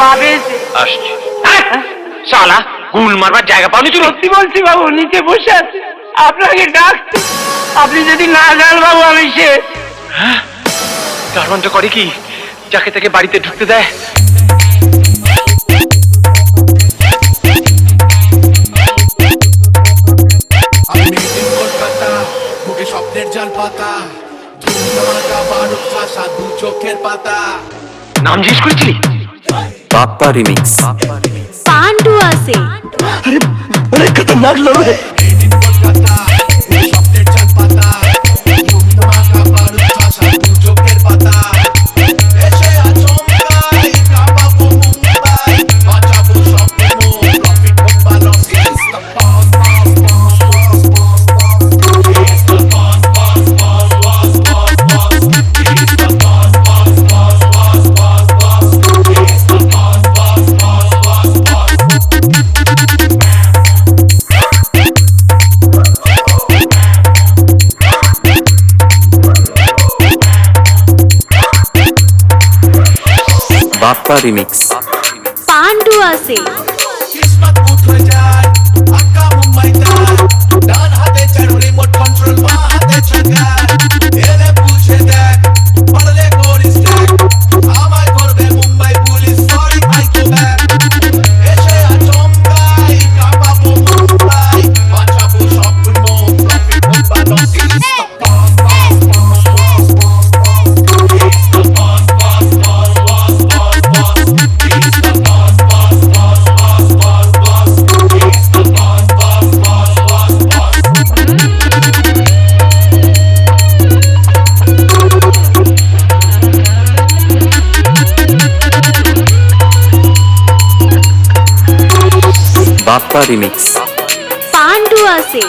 বাবা এসে আসছে শালা গুল মারবার জায়গা পাওনি তুই? সত্যি বলছি বাবু, নিচে বসে আছে, আপনাকে ডাকছে। আপনি যদি না যান বাবু আমি শেষ। হ্যাঁ, তার মনটা করে কি যাকে তাকে বাড়িতে ঢুকতে দেয়? আমি কলকাতা, বুকে স্বপ্নের জাল পাতা, ধুমধামাকা বারুদ ফাঁসা দু চোখের পাতা। নাম জিজ্ঞেস করেছিলি? বাপ্পা রিমিক্স। পান্ডু আছে। অনেক খতরনাক লোক রে। কলকাতা, বুকে স্বপ্নের জাল পাতা, ধুমধামাকা বারুদ ফাঁসা দু চোখের পাতা। এসে আচমকাই কাঁপাবো মুম্বাই, বাঁচাবো স্বপ্নের মুখ, প্রফিট হোক বা loss, it's the boss, boss, boss, boss, boss, boss. It's the boss, boss, boss, boss, boss, boss. It's the boss, boss, boss, boss, boss, boss. It's the boss, boss, boss, boss, boss. Bappa remix. Pandu আছে। কিসমত booth হয়ে যায়, আক্কা মুম্বাই তার, ডান হাতে চারু remote control, বাঁ হাতে চাকা। এলে বুঝে দেখ, পারলে করিস ট্র্যাক, আমায় করবে Mumbai police, sorry I go back. এসে আচমকাই কাঁপাবো মুম্বাই, বাঁচাবো স্বপ্ন, প্রফিট হোক বা loss, it's the boss, boss, boss, boss, boss, boss. It's the boss, boss, boss, boss, boss, boss. It's the boss, boss, boss, boss, boss, boss. It's the boss, boss, boss, boss, boss. Bappa remix. Pandu আছে।